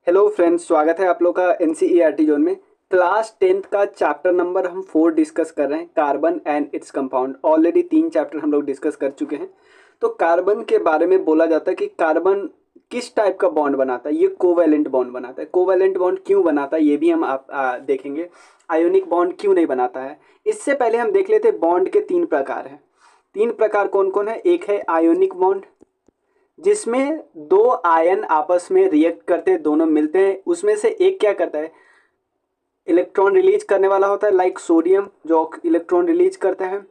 Hello friends, स्वागत है आप लोग का एनसीईआरटी जोन में। क्लास 10th का चैप्टर नंबर हम 4 डिस्कस कर रहे हैं, carbon and its compound. Already 3 chapter हम लोग डिस्कस कर चुके हैं। तो कार्बन के बारे में बोला जाता है कि कार्बन किस टाइप का बॉन्ड बनाता है। ये कोवैलेंट बॉन्ड बनाता है। कोवैलेंट बॉन्ड क्यों बनाता है ये भी हम देखेंगे। आयोनिक बॉन्ड क्यों नहीं बनाता है। इससे पहले हम देख लेते हैं बॉन्ड के 3 प्रकार हैं। 3 प्रकार कौन कौन है। एक है आयोनिक बॉन्ड, जिसमें दो आयन आपस में रिएक्ट करते हैं, दोनों मिलते हैं। उसमें से एक क्या करता है, इलेक्ट्रॉन रिलीज करने वाला होता है, लाइक सोडियम जो इलेक्ट्रॉन रिलीज करता है,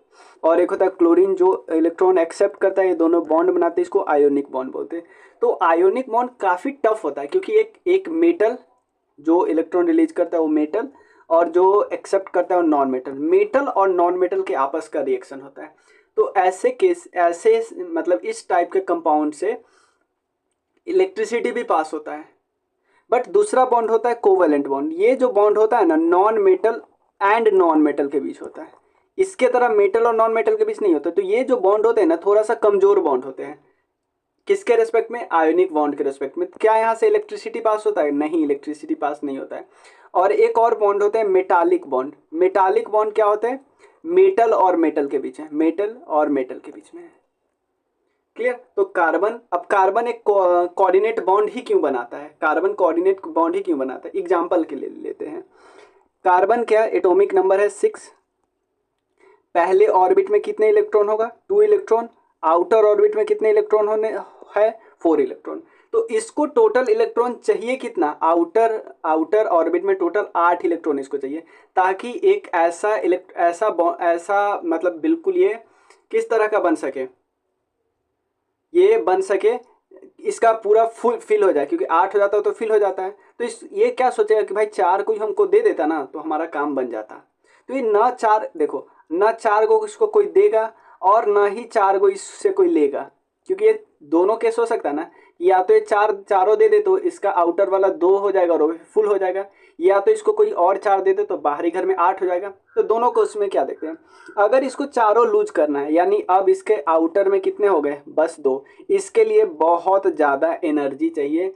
और एक होता है क्लोरीन जो इलेक्ट्रॉन एक्सेप्ट करता है। ये दोनों बॉन्ड बनाते हैं, इसको आयोनिक बॉन्ड बोलते हैं। तो आयोनिक बॉन्ड काफ़ी टफ होता है, क्योंकि एक मेटल जो इलेक्ट्रॉन रिलीज करता है वो मेटल, और जो एक्सेप्ट करता है वो नॉन मेटल। मेटल और नॉन मेटल के आपस का रिएक्शन होता है। तो ऐसे मतलब इस टाइप के कंपाउंड से इलेक्ट्रिसिटी भी पास होता है। बट दूसरा बॉन्ड होता है कोवैलेंट बॉन्ड। ये जो बॉन्ड होता है ना, non metal and non metal के बीच होता है। इसके तरह मेटल और नॉन मेटल के बीच नहीं होता। तो ये जो बॉन्ड होते हैं ना, थोड़ा सा कमजोर बॉन्ड होते हैं। किसके रेस्पेक्ट में, आयोनिक बॉन्ड के रेस्पेक्ट में। क्या यहाँ से इलेक्ट्रिसिटी पास होता है, नहीं, इलेक्ट्रिसिटी पास नहीं होता है। और एक और बॉन्ड होता है मेटालिक बॉन्ड। मेटालिक बॉन्ड क्या होता है, मेटल और मेटल के बीच है, मेटल और मेटल के बीच में है। क्लियर। तो कार्बन, अब कार्बन एक कोऑर्डिनेट बॉन्ड ही क्यों बनाता है, कार्बन कोऑर्डिनेट बॉन्ड ही क्यों बनाता है, एग्जांपल के लिए लेते हैं। कार्बन क्या एटॉमिक नंबर है 6। पहले ऑर्बिट में कितने इलेक्ट्रॉन होगा, 2 इलेक्ट्रॉन। आउटर ऑर्बिट में कितने इलेक्ट्रॉन होने है, 4 इलेक्ट्रॉन। तो इसको टोटल इलेक्ट्रॉन चाहिए कितना, आउटर ऑर्बिट में टोटल 8 इलेक्ट्रॉन इसको चाहिए, ताकि एक ऐसा मतलब बिल्कुल ये किस तरह का बन सके, ये बन सके, इसका पूरा फुल फिल हो जाए। क्योंकि 8 हो जाता है तो फिल हो जाता है। तो ये क्या सोचेगा कि भाई 4 कोई हमको दे देता ना तो हमारा काम बन जाता। तो ये ना 4, देखो, ना 4 को इसको कोई देगा और ना ही 4 को इससे कोई लेगा। क्योंकि ये दोनों केस हो सकता है ना, या तो ये चारों दे दे तो इसका आउटर वाला 2 हो जाएगा और वो फुल हो जाएगा, या तो इसको कोई और 4 दे दे तो बाहरी घर में 8 हो जाएगा। तो दोनों को उसमें क्या देखते हैं, अगर इसको चारों लूज करना है, यानी अब इसके आउटर में कितने हो गए, बस 2। इसके लिए बहुत ज़्यादा एनर्जी चाहिए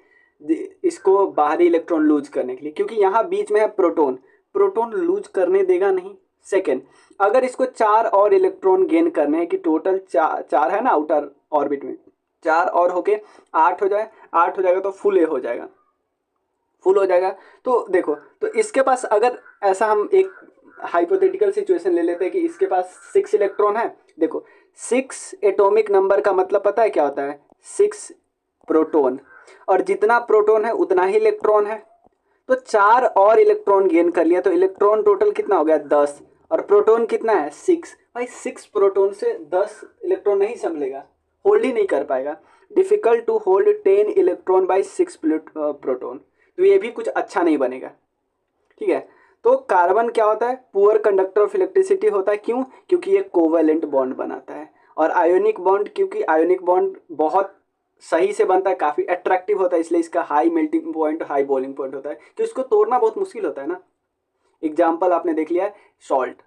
इसको बाहरी इलेक्ट्रॉन लूज करने के लिए, क्योंकि यहाँ बीच में है प्रोटॉन, प्रोटॉन लूज करने देगा नहीं। सेकेंड, अगर इसको 4 और इलेक्ट्रॉन गेन करने हैं, कि टोटल 4 है ना आउटर ऑर्बिट में, 4 और होके 8 हो जाए, 8 हो जाएगा तो फुल हो जाएगा, फुल हो जाएगा। तो देखो, तो इसके पास अगर ऐसा हम एक हाइपोथेटिकल सिचुएशन ले लेते हैं कि इसके पास 6 इलेक्ट्रॉन है। देखो, 6 एटॉमिक नंबर का मतलब पता है क्या होता है, 6 प्रोटॉन, और जितना प्रोटॉन है उतना ही इलेक्ट्रॉन है। तो 4 और इलेक्ट्रॉन गेन कर लिया तो इलेक्ट्रॉन टोटल कितना हो गया, 10, और प्रोटॉन कितना है, 6। भाई 6 प्रोटॉन से 10 इलेक्ट्रॉन नहीं संभलेगा, होल्ड ही नहीं कर पाएगा। Difficult to hold 10 electron by 6 proton. तो ये भी कुछ अच्छा नहीं बनेगा, ठीक है। तो कार्बन क्या होता है, पुअर कंडक्टर ऑफ इलेक्ट्रिसिटी होता है। क्यों, क्योंकि ये कोवैलेंट बॉन्ड बनाता है। और आयोनिक बॉन्ड, क्योंकि आयोनिक बॉन्ड बहुत सही से बनता है, काफ़ी अट्रैक्टिव होता है, इसलिए इसका high melting point, high boiling point होता है, तो इसको तोड़ना बहुत मुश्किल होता है ना। एग्जाम्पल आपने देख लिया है, सॉल्ट।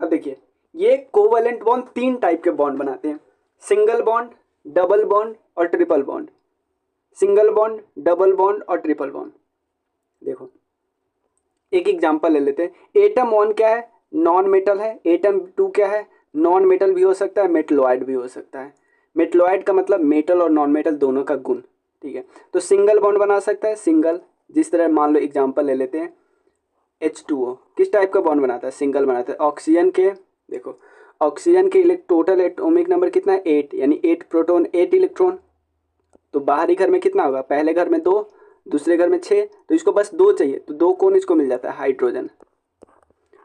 अब देखिए, ये कोवैलेंट बॉन्ड 3 टाइप के बॉन्ड बनाते हैं, सिंगल बॉन्ड, डबल बॉन्ड और triple bond. Single bond, double bond और ट्रिपल बॉन्ड। देखो एक एग्जांपल ले लेते हैं। एटम 1 क्या है, नॉन मेटल है। एटम 2 क्या है, नॉन मेटल भी हो सकता है, मेटलॉइड भी हो सकता है। मेटलॉइड का मतलब मेटल और नॉन मेटल दोनों का गुण, ठीक है। तो सिंगल बॉन्ड बना सकता है, सिंगल, जिस तरह मान लो एग्जांपल ले लेते हैं, H2O किस टाइप का बॉन्ड बनाता है, सिंगल बनाता है। ऑक्सीजन के, देखो ऑक्सीजन के टोटल एटॉमिक नंबर कितना है, 8, यानी 8 प्रोटॉन 8 इलेक्ट्रॉन। तो बाहरी घर में कितना होगा, पहले घर में 2, दूसरे घर में 6, तो इसको बस 2 चाहिए, तो 2 कौन इसको मिल जाता है, हाइड्रोजन।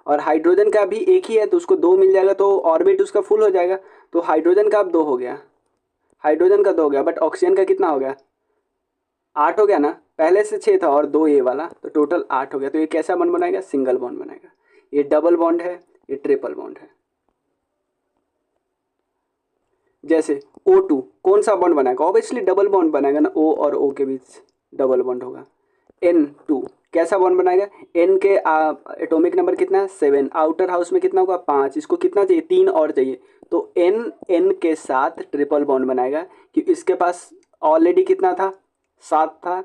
और हाइड्रोजन का भी एक ही है तो उसको 2 मिल जाएगा, तो ऑर्बिट उसका फुल हो जाएगा। तो हाइड्रोजन का अब 2 हो गया, हाइड्रोजन का 2 हो गया, बट ऑक्सीजन का कितना हो गया, 8 हो गया ना, पहले से 6 था और 2 ये वाला, तो टोटल 8 हो गया। तो ये कैसा बॉन्ड बनाएगा, सिंगल बॉन्ड बनाएगा। ये डबल बॉन्ड है, ये ट्रिपल बॉन्ड है। जैसे O2 कौन सा बॉन्ड बनाएगा, ऑब्वियसली डबल बॉन्ड बनाएगा ना, O और O के बीच डबल बॉन्ड होगा। N2 कैसा बॉन्ड बनाएगा, N के एटॉमिक नंबर कितना है, 7, आउटर हाउस में कितना होगा, 5, इसको कितना चाहिए, 3 और चाहिए, तो N के साथ ट्रिपल बॉन्ड बनाएगा। कि इसके पास ऑलरेडी कितना था, 7 था,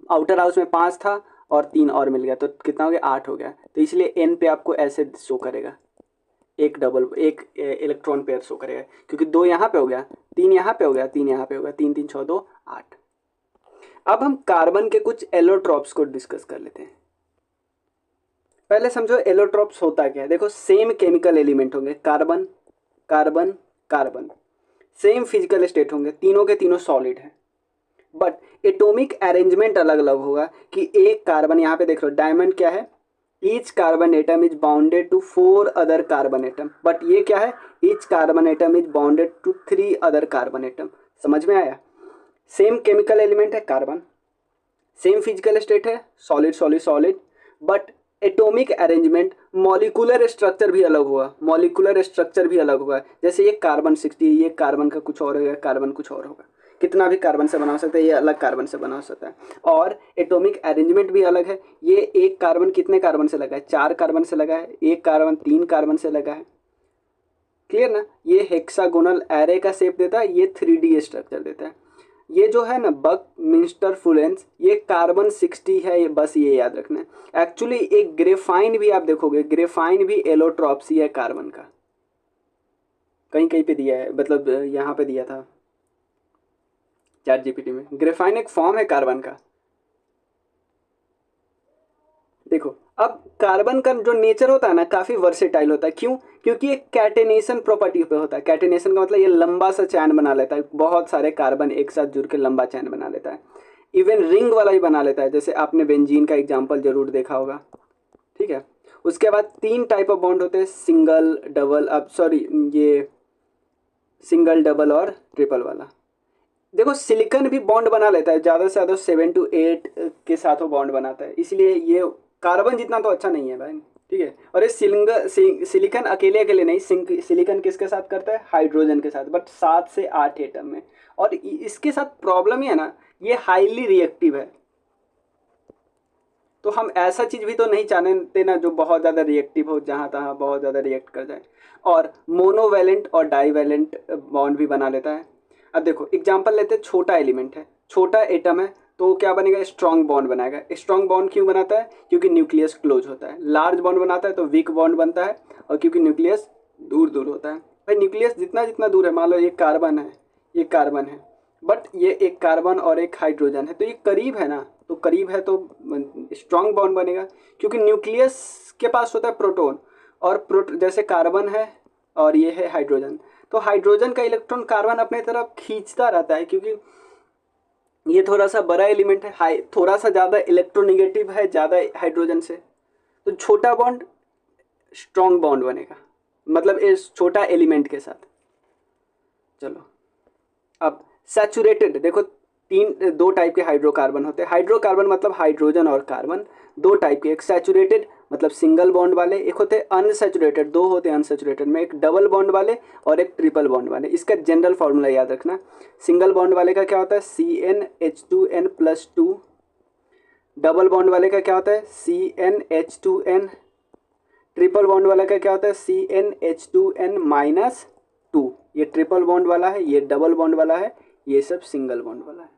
आउटर हाउस में 5 था और 3 और मिल गया, तो कितना हो गया, 8 हो गया। तो इसलिए n पे आपको ऐसे शो करेगा, एक इलेक्ट्रॉन पेयर शो करेगा, क्योंकि 2 यहाँ पे हो गया, 3 यहाँ पे हो गया, 3 यहाँ पे हो गया, 3 3 6 2 8। अब हम कार्बन के कुछ एलोट्रॉप्स को डिस्कस कर लेते हैं। पहले समझो एलोट्रॉप्स होता क्या है। देखो सेम केमिकल एलिमेंट होंगे, carbon carbon carbon, same physical state होंगे, तीनों के तीनों सॉलिड है, बट एटॉमिक अरेंजमेंट अलग अलग होगा। कि एक कार्बन, यहाँ पे देख लो डायमंड क्या है, each carbon atom is bounded to 4 other carbon atom, but ये क्या है, each carbon atom is bounded to 3 other carbon atom. समझ में आया? सेम केमिकल एलिमेंट है कार्बन, सेम फिजिकल स्टेट है solid solid solid, but atomic arrangement, molecular structure भी अलग हुआ, मॉलिकुलर स्ट्रक्चर भी अलग हुआ। जैसे ये कार्बन 60, ये कार्बन का कुछ और होगा, कार्बन कुछ और होगा, कितना भी कार्बन से बना सकता है, ये अलग कार्बन से बना सकता है। और एटॉमिक अरेंजमेंट भी अलग है। ये एक कार्बन कितने कार्बन से लगा है, 4 कार्बन से लगा है, एक कार्बन 3 कार्बन से लगा है। क्लियर ना? ये हेक्सागोनल एरे का शेप देता है, ये 3D स्ट्रक्चर देता है। ये जो है ना बकमिंस्टर फुलेंस, ये कार्बन 60 है, ये बस ये याद रखना है। एक्चुअली एक ग्रेफाइन भी आप देखोगे, ग्रेफाइन भी एलोट्रॉप्स ही है कार्बन का, कहीं कहीं पे दिया है, मतलब यहाँ पे दिया था चैट जीपीटी में। ग्रेफाइन एक फॉर्म है कार्बन का। देखो अब कार्बन का जो नेचर होता है ना, काफ़ी वर्सेटाइल होता है। क्यों? क्योंकि ये कैटेनेशन प्रॉपर्टी पे होता है। कैटेनेशन का मतलब ये लंबा सा चैन बना लेता है, बहुत सारे कार्बन एक साथ जुड़ के लंबा चैन बना लेता है। इवन रिंग वाला ही बना लेता है, जैसे आपने बेंजीन का एग्जाम्पल जरूर देखा होगा। ठीक है, उसके बाद 3 टाइप ऑफ बॉन्ड होते हैं, सिंगल डबल, अब सॉरी ये सिंगल डबल और ट्रिपल वाला। देखो सिलिकॉन भी बॉन्ड बना लेता है, ज़्यादा से ज़्यादा 7 to 8 के साथ वो बॉन्ड बनाता है, इसलिए ये कार्बन जितना तो अच्छा नहीं है भाई। ठीक है, और ये सिलिकॉन अकेले अकेले नहीं, सिलिकॉन किसके साथ करता है, हाइड्रोजन के साथ, बट 7 से 8 एटम में। और इसके साथ प्रॉब्लम ये है ना, ये हाईली रिएक्टिव है। तो हम ऐसा चीज़ भी तो नहीं चाहते ना जो बहुत ज़्यादा रिएक्टिव हो, जहाँ तहाँ बहुत ज़्यादा रिएक्ट कर जाए। और मोनोवैलेंट और डाईवैलेंट बॉन्ड भी बना लेता है। अब देखो एग्जांपल लेते हैं, छोटा एलिमेंट है, छोटा एटम है, तो क्या बनेगा, स्ट्रॉन्ग बॉन्ड बनाएगा। स्ट्रॉन्ग बॉन्ड क्यों बनाता है? क्योंकि न्यूक्लियस क्लोज होता है। लार्ज बॉन्ड बनाता है तो वीक बॉन्ड बनता है, और क्योंकि न्यूक्लियस दूर दूर होता है। भाई न्यूक्लियस जितना जितना दूर है, मान लो ये कार्बन है, ये कार्बन है, बट ये एक कार्बन और एक हाइड्रोजन है, तो ये करीब है ना, तो करीब है तो स्ट्रॉन्ग बॉन्ड बनेगा। क्योंकि न्यूक्लियस के पास होता है प्रोटॉन, और जैसे कार्बन है और ये है हाइड्रोजन, तो हाइड्रोजन का इलेक्ट्रॉन कार्बन अपने तरफ खींचता रहता है, क्योंकि ये थोड़ा सा बड़ा एलिमेंट है, थोड़ा सा ज़्यादा इलेक्ट्रोनेगेटिव है ज़्यादा हाइड्रोजन से, तो छोटा बॉन्ड स्ट्रॉन्ग बॉन्ड बनेगा, मतलब इस छोटा एलिमेंट के साथ। चलो अब सैचुरेटेड, देखो 2 टाइप के हाइड्रोकार्बन होते हैं। हाइड्रोकार्बन मतलब हाइड्रोजन और कार्बन, 2 टाइप के, एक सैचुरेटेड मतलब सिंगल बॉन्ड वाले, एक होते हैं अनसैचुरेटेड, 2 होते हैं अनसैचुरेटेड में, एक डबल बॉन्ड वाले और एक ट्रिपल बॉन्ड वाले। इसका जनरल फार्मूला याद रखना। सिंगल बॉन्ड वाले का क्या होता है, CnH2n+2। डबल बॉन्ड वाले का क्या होता है, CnH2n। ट्रिपल बॉन्ड वाला का क्या होता है, CnH2n-2। ये ट्रिपल बॉन्ड वाला है, ये डबल बॉन्ड वाला है, ये सब सिंगल बॉन्ड वाला है।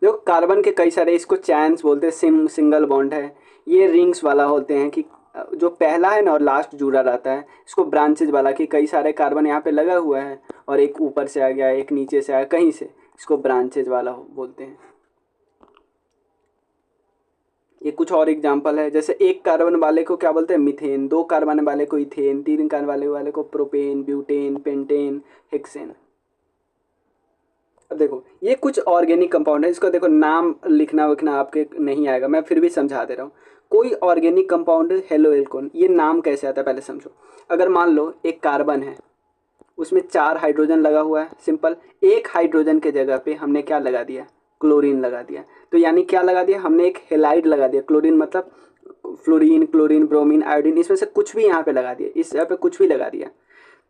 देखो कार्बन के कई सारे, इसको चैन्स बोलते हैं, सिंगल बॉन्ड है। ये रिंग्स वाला होते हैं, कि जो पहला है ना और लास्ट जुड़ा रहता है, इसको ब्रांचेज वाला, कि कई सारे कार्बन यहाँ पे लगा हुआ है और एक ऊपर से आ गया, एक नीचे से आया, कहीं से, इसको ब्रांचेज वाला बोलते हैं। ये कुछ और एग्जांपल है, जैसे एक कार्बन वाले को क्या बोलते हैं, मीथेन, 2 कार्बन वाले को इथेन, 3 कार्बन वाले को प्रोपेन, ब्यूटेन, पेंटेन, हेक्सेन। अब देखो ये कुछ ऑर्गेनिक कंपाउंड है, इसको देखो नाम लिखना विखना आपके नहीं आएगा, मैं फिर भी समझा दे रहा हूँ। कोई ऑर्गेनिक कंपाउंड, हेलो एल्कोन, ये नाम कैसे आता है पहले समझो। अगर मान लो एक कार्बन है, उसमें 4 हाइड्रोजन लगा हुआ है, सिंपल, एक हाइड्रोजन के जगह पे हमने क्या लगा दिया, क्लोरीन लगा दिया। तो यानी क्या लगा दिया, हमने एक हेलाइड लगा दिया। क्लोरीन मतलब फ्लोरीन, क्लोरीन, ब्रोमीन, आयोडीन, इसमें से कुछ भी यहाँ पे लगा दिया, इस जगह पे कुछ भी लगा दिया,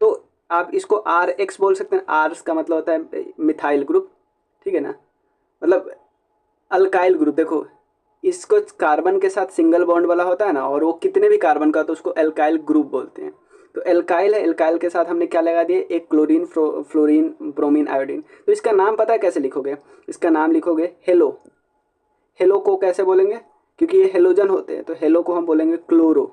तो आप इसको RX बोल सकते हैं। आर्स का मतलब होता है मिथाइल ग्रुप, ठीक है ना, मतलब अल्काइल ग्रुप। देखो इसको कार्बन के साथ सिंगल बॉन्ड वाला होता है ना, और वो कितने भी कार्बन का, तो उसको एल्काइल ग्रुप बोलते हैं। तो एल्काइल है, एल्काइल के साथ हमने क्या लगा दिया, एक क्लोरीन, फ्लोरीन, ब्रोमीन, आयोडीन। तो इसका नाम पता है कैसे लिखोगे, इसका नाम लिखोगे हेलो, हेलो को कैसे बोलेंगे, क्योंकि ये हेलोजन होते हैं तो हेलो को हम बोलेंगे क्लोरो।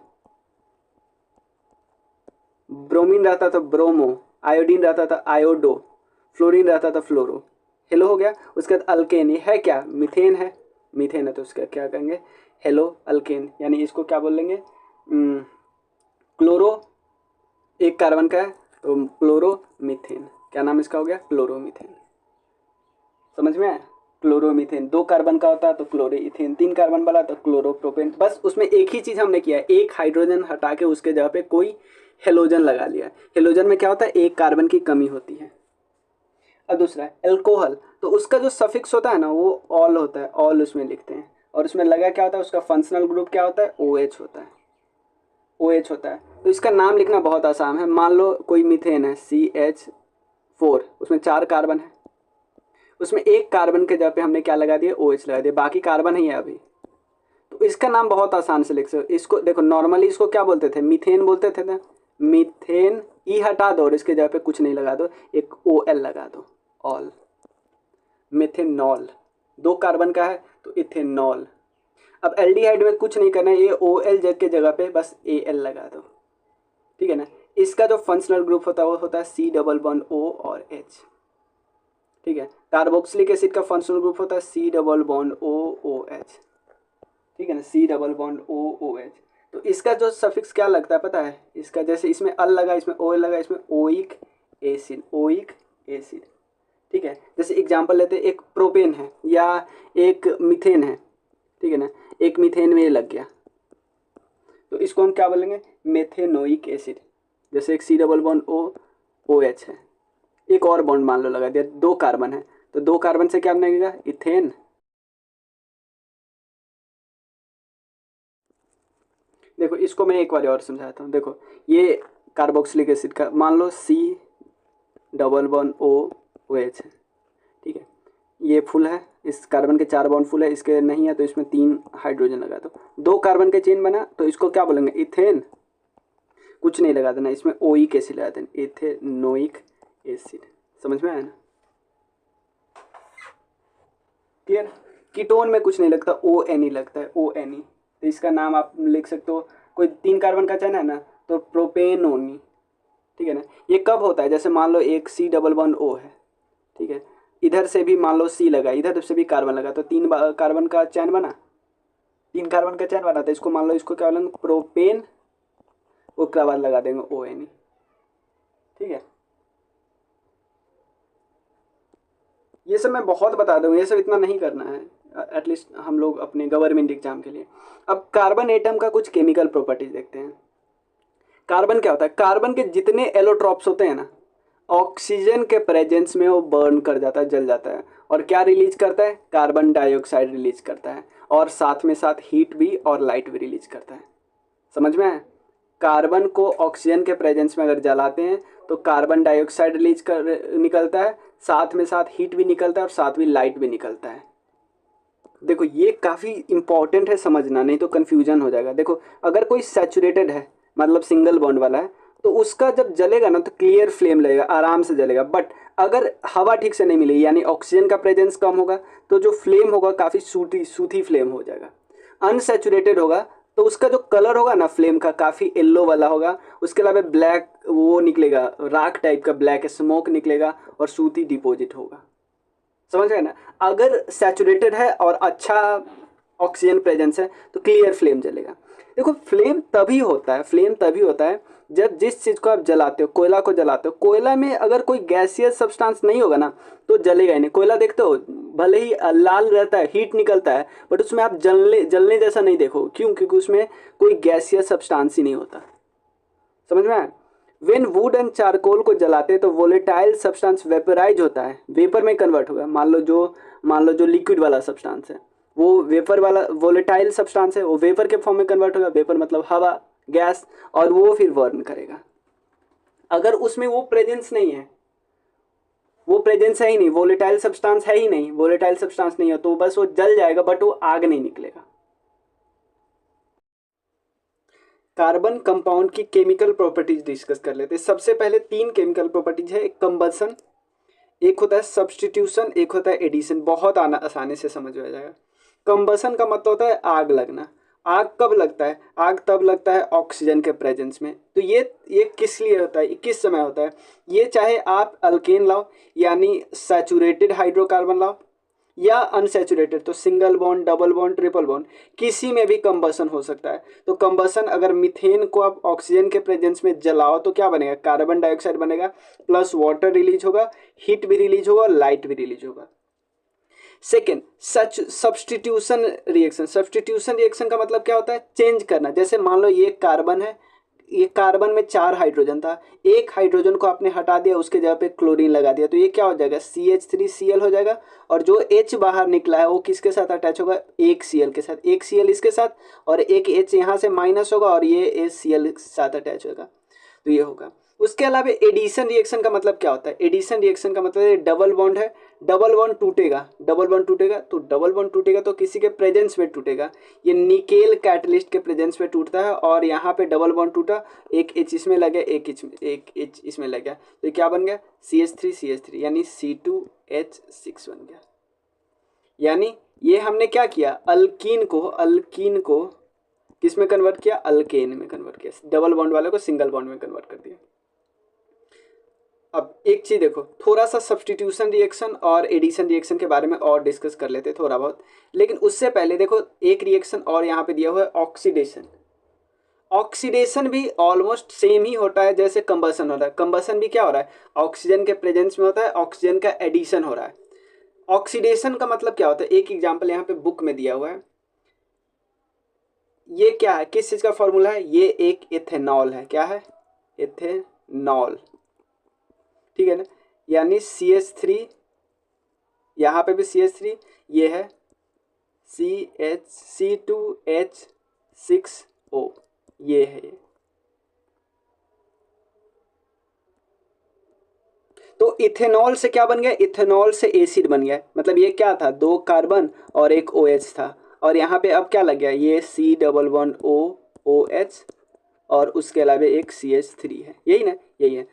ब्रोमीन रहता था ब्रोमो, आयोडीन रहता था आयोडो, फ्लोरीन रहता था फ्लोरो। हेलो हो गया। उसके बाद अल्केन, ये है क्या, मीथेन है, मीथेन है तो उसका क्या कहेंगे, हेलो अल्केन, यानी इसको क्या बोलेंगे, क्लोरो, एक कार्बन का है तो क्लोरोमीथेन, क्या नाम इसका हो गया, क्लोरोमीथेन। समझ में आया, क्लोरोमीथेन। दो कार्बन का होता है तो क्लोरोइथेन, तीन कार्बन वाला तो क्लोरोप्रोपेन। बस उसमें एक ही चीज़ हमने किया है, एक हाइड्रोजन हटा के उसके जगह पे कोई हेलोजन लगा लिया है। हेलोजन में क्या होता है, एक कार्बन की कमी होती है। अब दूसरा है अल्कोहल, तो उसका जो सफिक्स होता है ना वो ऑल होता है, ऑल उसमें लिखते हैं, और उसमें लगा क्या होता है, उसका फंक्शनल ग्रुप क्या होता है, OH होता है, OH होता है। तो इसका नाम लिखना बहुत आसान है। मान लो कोई मीथेन है CH4, उसमें 4 कार्बन है, उसमें एक कार्बन के जगह पे हमने क्या लगा दिया, OH लगा दिया, बाकी कार्बन ही है अभी। तो इसका नाम बहुत आसान से लिख सकते हो। इसको देखो, नॉर्मली इसको क्या बोलते थे, मीथेन बोलते थे ना, मीथेन ई हटा दो और इसके जगह पे कुछ नहीं लगा दो, एक OL लगा दो, ऑल, मिथेनॉल। 2 कार्बन का है तो इथेनॉल। अब एल्डिहाइड में कुछ नहीं करना है, ये OL जग के जगह पे बस AL लगा दो, ठीक है ना। इसका जो फंक्शनल ग्रुप होता है वो होता है C डबल बॉन्ड O और H, ठीक है। कार्बोक्सिलिक एसिड का फंक्शनल ग्रुप होता है C double bond O OH, ठीक है ना, C double bond O OH। तो इसका जो सफिक्स क्या लगता है पता है, इसका जैसे इसमें अल लगा, इसमें OL लगा, इसमें ओइक एसिड, ओइक एसिड, ठीक है। जैसे एग्जांपल लेते हैं, एक प्रोपेन है या एक मीथेन है, ठीक है ना, एक मीथेन में ये लग गया तो इसको हम क्या बोलेंगे, मेथेनोइक एसिड। जैसे एक C double bond O OH है, एक और बॉन्ड मान लो लगा दिया, 2 कार्बन है तो 2 कार्बन से क्या बनेगा, इथेन। देखो इसको मैं एक बार और समझाता हूँ। देखो ये कार्बोक्सिलिक एसिड का मान लो C double bond O OH है, ठीक है। ये फुल है, इस कार्बन के 4 बॉन्ड फुल है, इसके नहीं है तो इसमें 3 हाइड्रोजन लगा दो, 2 कार्बन के चेन बना तो इसको क्या बोलेंगे, इथेन। कुछ नहीं लगा देना, इसमें ओइक एसिड लगा देना, इथेनोइक एसिड। समझ में आया ना, क्लियर। कीटोन में कुछ नहीं लगता, ONE लगता है, ONE। तो इसका नाम आप लिख सकते हो, कोई 3 कार्बन का चैन है ना तो प्रोपेनोनी, ठीक है ना। ये कब होता है, जैसे मान लो एक C डबल बॉन्ड O है, ठीक है, इधर से भी मान लो C लगा, इधर से भी कार्बन लगा तो 3 कार्बन का चैन बना, 3 कार्बन का चैन बना, तो इसको मान लो, इसको क्या बोलेंगे, प्रोपेन, उसके बाद लगा देंगे ONE, ठीक है। ये सब मैं बहुत बता दूँ, ये सब इतना नहीं करना है, एटलीस्ट हम लोग अपने गवर्नमेंट एग्जाम के लिए। अब कार्बन एटम का कुछ केमिकल प्रॉपर्टीज देखते हैं। कार्बन क्या होता है, कार्बन के जितने एलोट्रॉप्स होते हैं ना, ऑक्सीजन के प्रेजेंस में वो बर्न कर जाता है, जल जाता है, और क्या रिलीज करता है, कार्बन डाइऑक्साइड रिलीज करता है, और साथ में साथ हीट भी और लाइट भी रिलीज करता है। समझ में आया, कार्बन को ऑक्सीजन के प्रेजेंस में अगर जलाते हैं तो कार्बन डाइऑक्साइड रिलीज कर निकलता है, साथ में साथ हीट भी निकलता है और साथ में लाइट भी निकलता है। देखो ये काफ़ी इंपॉर्टेंट है समझना, नहीं तो कन्फ्यूजन हो जाएगा। देखो अगर कोई सैचुरेटेड है, मतलब सिंगल बॉन्ड वाला है, तो उसका जब जलेगा ना तो क्लियर फ्लेम लगेगा, आराम से जलेगा। बट अगर हवा ठीक से नहीं मिलेगी, यानी ऑक्सीजन का प्रेजेंस कम होगा, तो जो फ्लेम होगा काफ़ी सूथी फ्लेम हो जाएगा। अनसैचुरेटेड होगा तो उसका जो कलर होगा ना फ्लेम का, काफ़ी येल्लो वाला होगा, उसके अलावा ब्लैक वो निकलेगा, राख टाइप का ब्लैक स्मोक निकलेगा और सूथी डिपॉजिट होगा। समझ गए ना। अगर सैचुरेटेड है और अच्छा ऑक्सीजन प्रेजेंस है तो क्लियर फ्लेम जलेगा। देखो फ्लेम तभी होता है, फ्लेम तभी होता है जब जिस चीज़ को आप जलाते हो, कोयला को जलाते हो, कोयला में अगर कोई गैसियस सब्सटेंस नहीं होगा ना तो जलेगा ही नहीं। कोयला देखते हो, भले ही लाल रहता है, हीट निकलता है, बट उसमें आप जलने जैसा नहीं देखो, क्यों, क्योंकि उसमें कोई गैसियस सब्सटेंस ही नहीं होता। समझ में आया। वेन वुड एंड चारकोल को जलाते हैं तो वोलेटाइल सब्सटेंस वेपराइज होता है, वेपर में कन्वर्ट होगा। मान लो जो लिक्विड वाला सब्सटेंस है वो वेपर वाला वोलेटाइल सब्सटेंस है, वो वेपर के फॉर्म में कन्वर्ट होगा, वेपर मतलब हवा, गैस, और वो फिर बर्न करेगा। अगर उसमें वो प्रेजेंस नहीं है, वो प्रेजेंस है ही नहीं, वोलेटाइल सब्सटेंस है ही नहीं, वोलेटाइल सब्सटेंस नहीं है तो बस वो जल जाएगा, बट वो आग नहीं निकलेगा। कार्बन कंपाउंड की केमिकल प्रॉपर्टीज डिस्कस कर लेते हैं। सबसे पहले 3 केमिकल प्रॉपर्टीज है, एक कंबसन, एक होता है सब्स्टिट्यूशन, एक होता है एडिशन। बहुत आसानी से समझ में आ जाएगा। कंबसन का मतलब होता है आग लगना। आग कब लगता है? आग तब लगता है ऑक्सीजन के प्रेजेंस में। तो ये किस लिए होता है, किस समय होता है? ये चाहे आप अल्केन लाओ यानी सैचुरेटेड हाइड्रोकार्बन लाओ या अनसैचुरेटेड, तो single bond, double bond, triple bond, किसी में भी कंबसन हो सकता है। तो कंबसन अगर मीथेन को आप ऑक्सीजन के प्रेजेंस में जलाओ तो क्या बनेगा? कार्बन डाइऑक्साइड बनेगा, प्लस वाटर रिलीज होगा, हीट भी रिलीज होगा और लाइट भी रिलीज होगा। सेकेंड, सच सब्सटीट्यूशन रिएक्शन। सब्सटीट्यूशन रिएक्शन का मतलब क्या होता है? चेंज करना। जैसे मान लो ये कार्बन है, ये कार्बन में 4 हाइड्रोजन था, एक हाइड्रोजन को आपने हटा दिया, उसके जगह पे क्लोरीन लगा दिया, तो ये क्या हो जाएगा? CH3Cl हो जाएगा। और जो H बाहर निकला है वो किसके साथ अटैच होगा? एक Cl के साथ, एक Cl इसके साथ और एक H यहाँ से माइनस होगा और ये Cl के साथ अटैच होगा, तो ये होगा। उसके अलावा एडिशन रिएक्शन का मतलब क्या होता है? एडिशन रिएक्शन का मतलब ये डबल बॉन्ड है, डबल बॉन्ड टूटेगा, डबल बॉन्ड टूटेगा, तो डबल बॉन्ड टूटेगा तो किसी के प्रेजेंस में टूटेगा। ये निकेल कैटलिस्ट के प्रेजेंस में टूटता है और यहाँ पे डबल बॉन्ड टूटा, एक एच इसमें लगे, एक एच इसमें लग गया, तो क्या बन गया? CH3 यानी C2H6 बन गया। यानी ये हमने क्या किया? अल्कीन को किस में कन्वर्ट किया? अल्केन में कन्वर्ट किया। डबल बॉन्ड वाले को सिंगल बॉन्ड में कन्वर्ट कर दिया। अब एक चीज देखो, थोड़ा सा सब्स्टिट्यूशन रिएक्शन और एडिशन रिएक्शन के बारे में और डिस्कस कर लेते थोड़ा बहुत, लेकिन उससे पहले देखो एक रिएक्शन और यहाँ पे दिया हुआ है, ऑक्सीडेशन। ऑक्सीडेशन भी ऑलमोस्ट सेम ही होता है जैसे कंबसन होता है। कंबसन भी क्या हो रहा है? ऑक्सीजन के प्रेजेंस में होता है, ऑक्सीजन का एडिशन हो रहा है। ऑक्सीडेशन का मतलब क्या होता है? एक एग्जाम्पल यहाँ पे बुक में दिया हुआ है। ये क्या है? किस चीज का फॉर्मूला है? ये एक इथेनॉल है। क्या है? इथेनॉल, ठीक है ना। यानी CH3, यहाँ पे भी CH3, ये है C2H6O, ये है ये। तो इथेनॉल से क्या बन गया? इथेनॉल से एसिड बन गया। मतलब ये क्या था? 2 कार्बन और एक OH था, और यहाँ पे अब क्या लग गया? ये C डबल बॉन्ड OH और उसके अलावा एक CH3 है, यही ना, यही है।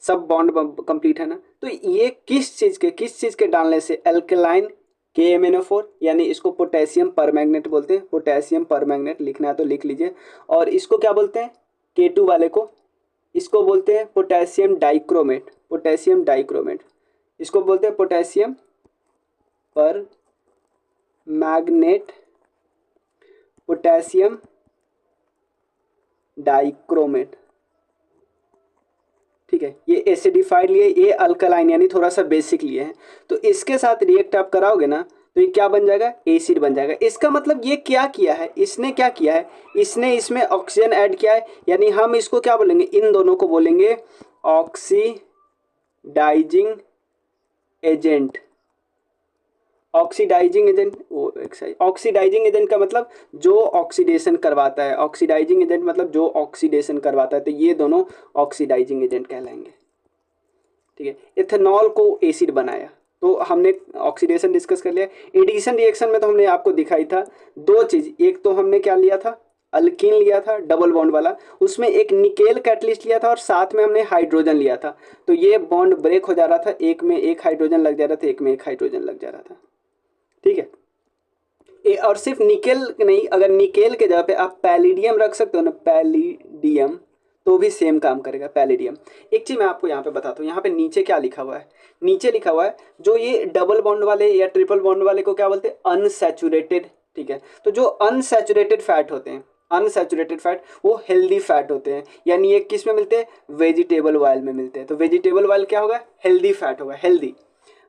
सब बॉन्ड कंप्लीट है ना। तो ये किस चीज़ के डालने से? एल्कलाइन KMnO4, यानी इसको पोटेशियम परमैंगनेट बोलते हैं। पोटेशियम परमैंगनेट लिखना है तो लिख लीजिए। और इसको क्या बोलते हैं? K2 वाले को इसको बोलते हैं पोटेशियम डाइक्रोमेट। पोटेशियम डाइक्रोमेट इसको बोलते हैं पोटेशियम पर मैग्नेट, पोटेशियम डाइक्रोमेट, ठीक है। ये एसिडिफाइड लिए, ये अल्कलाइन यानी थोड़ा सा बेसिक लिए हैं। तो इसके साथ रिएक्ट आप कराओगे ना तो ये क्या बन जाएगा? एसिड बन जाएगा। इसका मतलब ये क्या किया है? इसने क्या किया है? इसने इसमें ऑक्सीजन ऐड किया है, यानी हम इसको क्या बोलेंगे? इन दोनों को बोलेंगे oxidising agent. Oxidising agent, oxidising agent का मतलब जो ऑक्सीडेशन करवाता है। ऑक्सीडाइजिंग एजेंट मतलब जो ऑक्सीडेशन करवाता है, तो ये दोनों ऑक्सीडाइजिंग एजेंट कहलाएंगे, ठीक है। इथेनॉल को एसिड बनाया, तो हमने ऑक्सीडेशन डिस्कस कर लिया। एडिशन रिएक्शन में तो हमने आपको दिखाई था 2 चीज़। एक तो हमने क्या लिया था? अल्कीन लिया था डबल बॉन्ड वाला, उसमें एक निकेल कैटलिस्ट लिया था और साथ में हमने हाइड्रोजन लिया था। तो ये बॉन्ड ब्रेक हो जा रहा था, एक में एक हाइड्रोजन लग जा रहा था, एक में एक हाइड्रोजन लग जा रहा था, ठीक है। और सिर्फ निकेल नहीं, अगर निकेल के जगह पे आप पैलिडियम रख सकते हो ना, पैलिडियम, तो भी सेम काम करेगा पैलिडियम। एक चीज़ मैं आपको यहाँ पे बताता हूँ, यहाँ पे नीचे क्या लिखा हुआ है? नीचे लिखा हुआ है जो ये डबल बॉन्ड वाले या ट्रिपल बॉन्ड वाले को क्या बोलते हैं? अनसैचुरेटेड, ठीक है। तो जो अनसैचुरेटेड फैट होते हैं, अनसैचुरेटेड फैट वो हेल्दी फैट होते हैं, यानी ये किस में मिलते हैं? वेजिटेबल ऑयल में मिलते हैं। तो वेजिटेबल ऑयल क्या होगा? हेल्दी फैट होगा, हेल्दी।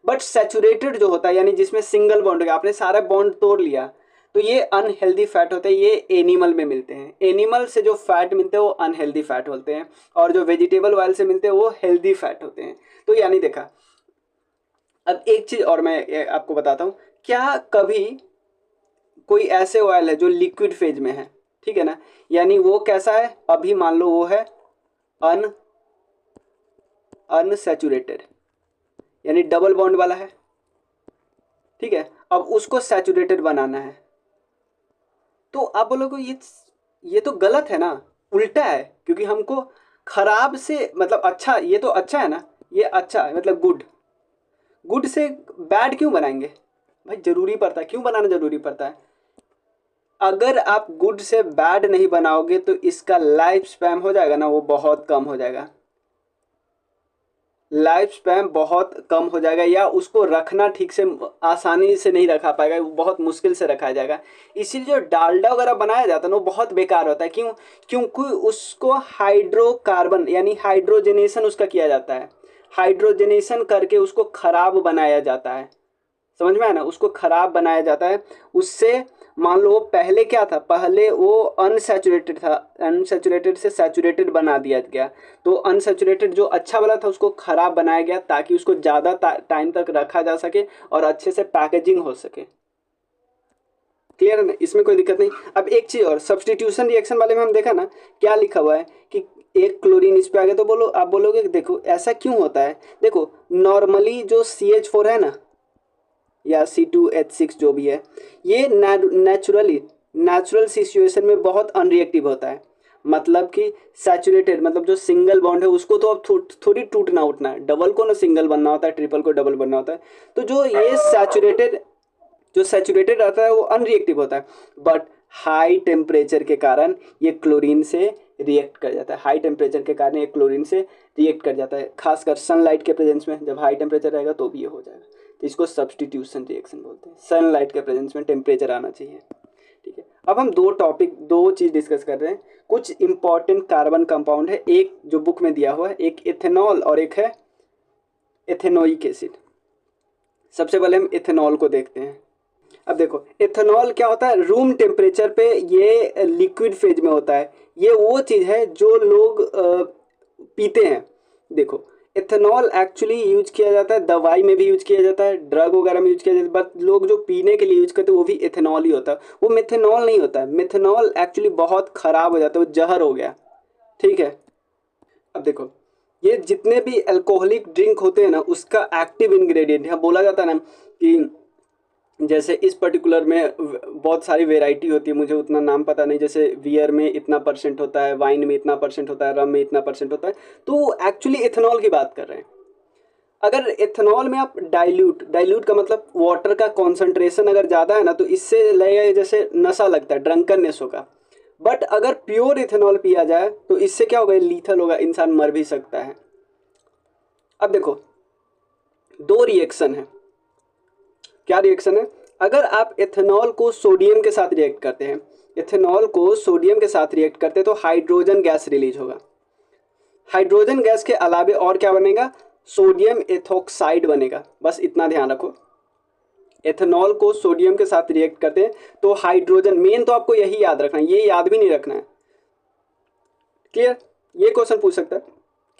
बट सैचुरेटेड जो होता है, यानी जिसमें सिंगल बॉन्ड होगा, आपने सारा बॉन्ड तोड़ लिया, तो ये अनहेल्दी फैट होते हैं। ये एनिमल में मिलते हैं। एनिमल से जो फैट मिलते हैं वो अनहेल्दी फैट होते हैं, और जो वेजिटेबल ऑयल से मिलते हैं वो हेल्दी फैट होते हैं। तो यानी देखा। अब एक चीज़ और मैं आपको बताता हूँ, क्या कभी कोई ऐसे ऑयल है जो लिक्विड फेज में है, ठीक है ना, यानी वो कैसा है? अभी मान लो वो है अनसैचुरेटेड, यानी डबल बॉन्ड वाला है, ठीक है। अब उसको सैचुरेटेड बनाना है, तो आप बोलोगे ये तो गलत है ना, उल्टा है, क्योंकि हमको खराब से मतलब अच्छा, ये तो अच्छा है ना, ये अच्छा है मतलब गुड, गुड से बैड क्यों बनाएंगे भाई? जरूरी पड़ता है, क्यों बनाना जरूरी पड़ता है? अगर आप गुड से बैड नहीं बनाओगे तो इसका लाइफ स्पैन हो जाएगा ना, वो बहुत कम हो जाएगा, लाइफ स्पैन बहुत कम हो जाएगा, या उसको रखना ठीक से आसानी से नहीं रखा पाएगा, वो बहुत मुश्किल से रखा जाएगा। इसीलिए जो डालडा वगैरह बनाया जाता है ना वो बहुत बेकार होता है। क्यों? क्योंकि उसको हाइड्रोकार्बन यानी हाइड्रोजनेशन उसका किया जाता है, हाइड्रोजनेशन करके उसको खराब बनाया जाता है। समझ में आया ना, उसको खराब बनाया जाता है उससे। मान लो पहले क्या था, पहले वो अनसैचुरेटेड था, अनसैचुरेटेड से सैचुरेटेड बना दिया गया, तो अनसैचुरेटेड जो अच्छा वाला था उसको खराब बनाया गया ताकि उसको ज़्यादा टाइम तक रखा जा सके और अच्छे से पैकेजिंग हो सके। क्लियर है ना, इसमें कोई दिक्कत नहीं। अब एक चीज़ और, सब्सटीट्यूशन रिएक्शन वाले में हम देखा ना क्या लिखा हुआ है कि एक क्लोरीन इस पे आ गया, तो बोलो, आप बोलोगे कि देखो ऐसा क्यों होता है। देखो नॉर्मली जो CH4 है ना या C2H6 जो भी है, ये नेचुरल सिचुएशन में बहुत अनरिएक्टिव होता है। मतलब कि सैचुरेटेड मतलब जो सिंगल बॉन्ड है उसको तो अब थोड़ी टूटना उठना है, डबल को ना सिंगल बनना होता है, ट्रिपल को डबल बनना होता है। तो जो सैचुरेटेड रहता है वो अनरिएक्टिव होता है, बट हाई टेम्परेचर के कारण ये क्लोरीन से रिएक्ट कर जाता है, हाई टेम्परेचर के कारण ये क्लोरीन से रिएक्ट कर जाता है, खासकर सनलाइट के प्रेजेंस में जब हाई टेम्परेचर रहेगा तो भी ये हो जाएगा। तो इसको सब्सटीट्यूशन रिएक्शन बोलते हैं, सनलाइट के प्रेजेंस में टेम्परेचर आना चाहिए। ठीक है, अब हम दो चीज़ डिस्कस कर रहे हैं। कुछ इंपॉर्टेंट कार्बन कंपाउंड है, एक जो बुक में दिया हुआ है, एक इथेनॉल और एक है एथेनोइक एसिड। सबसे पहले हम इथेनॉल को देखते हैं। अब देखो इथेनॉल क्या होता है, रूम टेम्परेचर पे ये लिक्विड फेज में होता है। ये वो चीज़ है जो लोग पीते हैं। देखो इथेनॉल एक्चुअली यूज किया जाता है, दवाई में भी यूज किया जाता है, ड्रग वगैरह में यूज किया जाता है, बट लोग जो पीने के लिए यूज करते हैं वो भी इथेनॉल ही होता है, वो मिथेनॉल नहीं होता है। मिथेनॉल एक्चुअली बहुत ख़राब हो जाता है, वो जहर हो गया। ठीक है, अब देखो ये जितने भी अल्कोहलिक ड्रिंक होते हैं ना उसका एक्टिव इंग्रेडिएंट, यहाँ बोला जाता है ना कि जैसे इस पर्टिकुलर में बहुत सारी वेराइटी होती है, मुझे उतना नाम पता नहीं, जैसे बियर में इतना परसेंट होता है, वाइन में इतना परसेंट होता है, रम में इतना परसेंट होता है, तो एक्चुअली इथेनॉल की बात कर रहे हैं। अगर इथेनॉल में आप डाइल्यूट का मतलब वाटर का कॉन्सेंट्रेशन अगर ज़्यादा है ना तो इससे लगेगा जैसे नशा लगता है, ड्रंकननेस होगा। बट अगर प्योर इथेनॉल पिया जाए तो इससे क्या होगा, लीथल होगा, इंसान मर भी सकता है। अब देखो दो रिएक्शन है, क्या रिएक्शन है, अगर आप एथेनॉल को सोडियम के साथ रिएक्ट करते हैं, एथेनॉल को सोडियम के साथ रिएक्ट करते हैं तो हाइड्रोजन गैस रिलीज होगा। हाइड्रोजन गैस के अलावे और क्या बनेगा, सोडियम एथोक्साइड बनेगा। बस इतना ध्यान रखो, एथेनॉल को सोडियम के साथ रिएक्ट करते हैं तो हाइड्रोजन, मेन तो आपको यही याद रखना है, ये याद भी नहीं रखना है। क्लियर, ये क्वेश्चन पूछ सकता है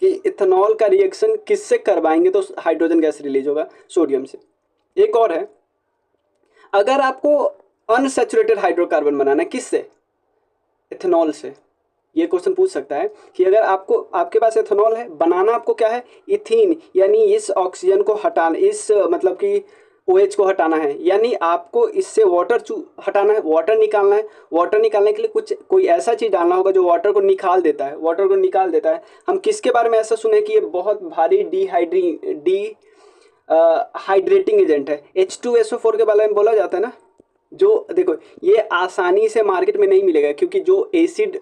कि इथेनॉल का रिएक्शन किससे करवाएंगे तो हाइड्रोजन गैस रिलीज होगा, सोडियम से। एक और है, अगर आपको अनसैचुरेटेड हाइड्रोकार्बन बनाना है, किससे, इथेनॉल से। ये क्वेश्चन पूछ सकता है कि अगर आपके पास इथेनॉल है, बनाना आपको क्या है, इथीन, यानी इस ऑक्सीजन को हटाना, इस मतलब कि OH को हटाना है, यानी आपको इससे वाटर हटाना है, वाटर निकालना है। वाटर निकालने के लिए कोई ऐसा चीज़ डालना होगा जो वाटर को निकाल देता है, वाटर को निकाल देता है। हम किसके बारे में ऐसा सुने कि ये बहुत भारी हाइड्रेटिंग एजेंट है, H2SO4 के बारे में बोला जाता है ना। जो देखो ये आसानी से मार्केट में नहीं मिलेगा, क्योंकि जो एसिड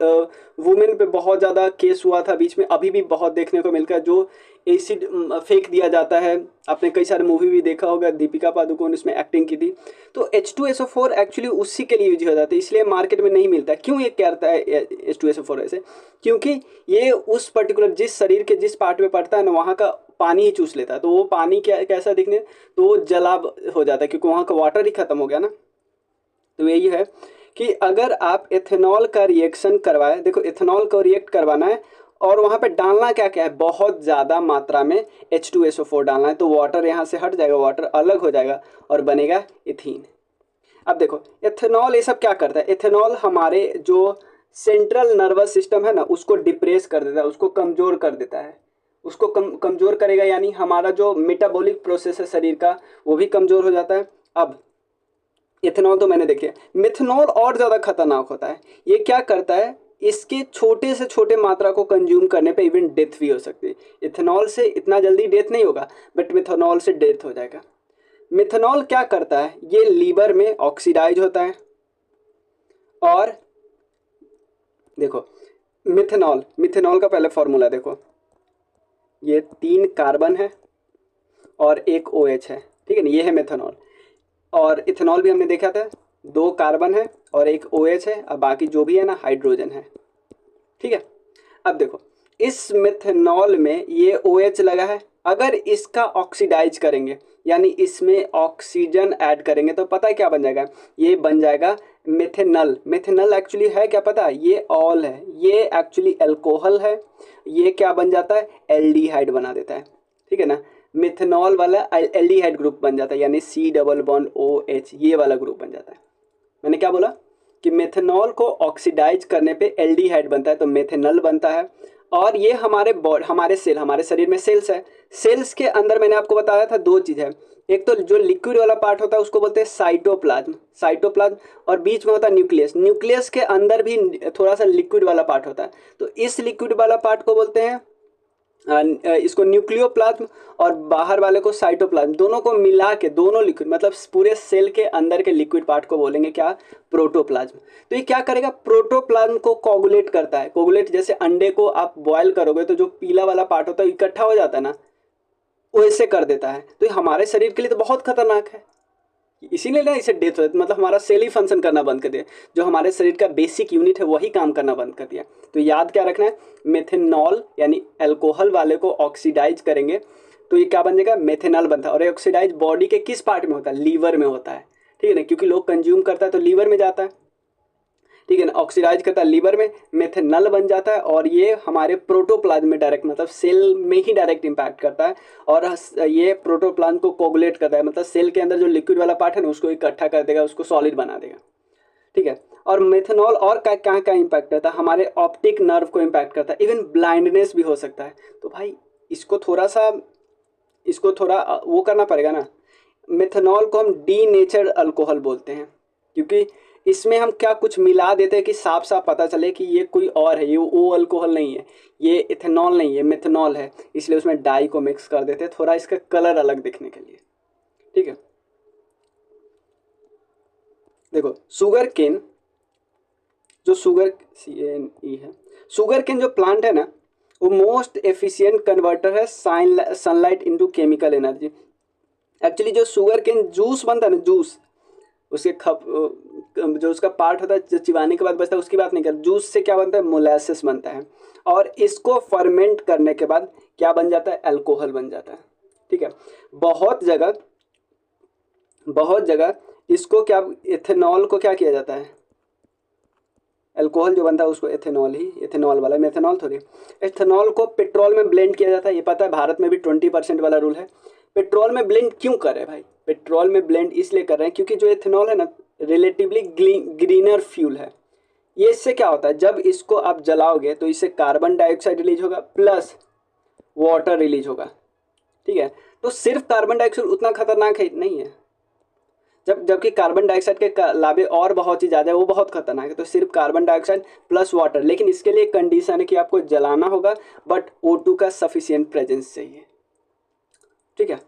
वुमेन पे बहुत ज़्यादा केस हुआ था बीच में, अभी भी बहुत देखने को मिलता है, जो एसिड फेंक दिया जाता है। आपने कई सारे मूवी भी देखा होगा, दीपिका पादुकोण इसमें एक्टिंग की थी। तो H2SO4 एक्चुअली उसी के लिए यूज हो जाता है, इसलिए मार्केट में नहीं मिलता। क्यों ये करता है H2SO4 ऐसे, क्योंकि ये उस पर्टिकुलर जिस शरीर के जिस पार्ट में पड़ता है ना वहाँ का पानी ही चूस लेता है, तो वो पानी कैसा दिखने, तो वो जलाब हो जाता है क्योंकि वहाँ का वाटर ही खत्म हो गया ना। तो यही है कि अगर आप एथेनॉल का रिएक्शन करवाएं, देखो एथेनॉल को रिएक्ट करवाना है और वहाँ पे डालना क्या क्या है, बहुत ज़्यादा मात्रा में H2SO4 डालना है, तो वाटर यहाँ से हट जाएगा, वाटर अलग हो जाएगा और बनेगा इथीन। अब देखो एथेनॉल ये सब क्या करता है, एथेनॉल हमारे जो सेंट्रल नर्वस सिस्टम है ना उसको डिप्रेस कर देता है, उसको कमज़ोर कर देता है, उसको कमज़ोर करेगा, यानी हमारा जो मेटाबॉलिक प्रोसेस है शरीर का वो भी कमज़ोर हो जाता है। अब इथेनॉल तो मैंने देखे, मिथेनॉल और ज़्यादा खतरनाक होता है। ये क्या करता है, इसके छोटे से छोटे मात्रा को कंज्यूम करने पे इवन डेथ भी हो सकती है। इथेनॉल से इतना जल्दी डेथ नहीं होगा, बट मिथेनॉल से डेथ हो जाएगा। मिथेनॉल क्या करता है, ये लीवर में ऑक्सीडाइज होता है, और देखो मिथेनॉल, मिथेनॉल का पहले फॉर्मूला देखो, ये 3 कार्बन है और एक OH है, ठीक है ना, ये है मेथनॉल। और इथेनॉल भी हमने देखा था, 2 कार्बन है और एक OH है, अब बाकी जो भी है ना हाइड्रोजन है, ठीक है। अब देखो इस मेथनॉल में ये OH लगा है, अगर इसका ऑक्सीडाइज करेंगे यानी इसमें ऑक्सीजन ऐड करेंगे तो पता है क्या बन जाएगा, ये बन जाएगा मेथेनल। मेथेनल एक्चुअली है क्या पता है, ये ऑल है, ये एक्चुअली अल्कोहल है, ये क्या बन जाता है, एल्डिहाइड बना देता है, ठीक है ना। मिथेनॉल वाला एल्डिहाइड ग्रुप बन जाता है, यानी C डबल बॉन्ड OH, ये वाला ग्रुप बन जाता है। मैंने क्या बोला कि मेथेनॉल को ऑक्सीडाइज करने पे एल्डिहाइड बनता है तो मेथेनल बनता है। और ये हमारे सेल, हमारे शरीर में सेल्स है, सेल्स के अंदर मैंने आपको बताया था 2 चीज़ है, एक तो जो लिक्विड वाला पार्ट होता है उसको बोलते हैं साइटोप्लाज्म, साइटोप्लाज्म, और बीच में होता है न्यूक्लियस, न्यूक्लियस के अंदर भी थोड़ा सा लिक्विड वाला पार्ट होता है, तो इस लिक्विड वाला पार्ट को बोलते हैं इसको न्यूक्लियोप्लाज्म, और बाहर वाले को साइटोप्लाज्म, दोनों को मिला के दोनों लिक्विड मतलब पूरे सेल के अंदर के लिक्विड पार्ट को बोलेंगे क्या, प्रोटोप्लाज्म। तो ये क्या करेगा, प्रोटोप्लाज्म को कोगुलेट करता है, कोगुलेट जैसे अंडे को आप बॉयल करोगे तो जो पीला वाला पार्ट होता है इकट्ठा हो जाता है ना, वैसे कर देता है। तो ये हमारे शरीर के लिए तो बहुत खतरनाक है, इसीलिए ना इसे डेथ होती है, मतलब हमारा सेल ही फंक्शन करना बंद कर दिया, जो हमारे शरीर का बेसिक यूनिट है वही काम करना बंद कर दिया। तो याद क्या रखना है, मेथेनॉल यानी अल्कोहल वाले को ऑक्सीडाइज करेंगे तो ये क्या बन जाएगा, मेथेनॉल बनता है। और ऑक्सीडाइज बॉडी के किस पार्ट में होता है, लीवर में होता है, ठीक है ना, क्योंकि लोग कंज्यूम करता है तो लीवर में जाता है, ठीक है ना, ऑक्सीडाइज करता है लीवर में, मेथेनल बन जाता है, और ये हमारे प्रोटोप्लाज्म में डायरेक्ट मतलब सेल में ही डायरेक्ट इम्पैक्ट करता है, और ये प्रोटोप्लाज्म को कोगुलेट करता है, मतलब सेल के अंदर जो लिक्विड वाला पार्ट है ना उसको इकट्ठा कर देगा, उसको सॉलिड बना देगा, ठीक है। और मेथेनॉल और कहाँ कहाँ इम्पैक्ट करता है, हमारे ऑप्टिक नर्व को इम्पैक्ट करता है, इवन ब्लाइंडनेस भी हो सकता है। तो भाई इसको थोड़ा वो करना पड़ेगा ना। मेथेनॉल को हम डीनेचर्ड अल्कोहल बोलते हैं, क्योंकि इसमें हम क्या कुछ मिला देते हैं कि साफ साफ पता चले कि ये कोई और है, ये वो अल्कोहल नहीं है, ये इथेनॉल नहीं है, मेथेनॉल है, इसलिए उसमें डाई को मिक्स कर देते हैं थोड़ा इसका कलर अलग दिखने के लिए, ठीक है। देखो शुगर केन, जो शुगर CNE है, शुगर केन जो प्लांट है ना वो मोस्ट एफिशिएंट कन्वर्टर है sunlight into chemical energy. Actually जो शुगर केन जूस बनता है ना, जूस उसके जो उसका पार्ट होता है जो चिबाने के बाद बचता है उसकी बात नहीं कर, जूस से क्या बनता है, मोलासेस बनता है, और इसको फर्मेंट करने के बाद क्या बन जाता है, अल्कोहल बन जाता है, ठीक है। बहुत जगह इसको क्या, इथेनॉल को क्या किया जाता है, अल्कोहल जो बनता है उसको इथेनॉल वाला, मेथेनॉल थोड़ी, इथेनॉल को पेट्रोल में ब्लेंड किया जाता है। ये पता है भारत में भी 20% वाला रूल है। पेट्रोल में ब्लेंड क्यों कर रहे हैं भाई, पेट्रोल में ब्लेंड इसलिए कर रहे हैं क्योंकि जो इथेनॉल है ना रिलेटिवली ग्रीनर फ्यूल है। ये इससे क्या होता है, जब इसको आप जलाओगे तो इससे कार्बन डाइऑक्साइड रिलीज होगा प्लस वाटर रिलीज होगा, ठीक है। तो सिर्फ कार्बन डाइऑक्साइड उतना खतरनाक है नहीं है, जबकि कार्बन डाइऑक्साइड के लाभे और बहुत ही ज़्यादा है, वो बहुत खतरनाक है। तो सिर्फ कार्बन डाइऑक्साइड प्लस वाटर, लेकिन इसके लिए कंडीशन है कि आपको जलाना होगा, बट O2 का सफिशियंट प्रेजेंस चाहिए, ठीक है।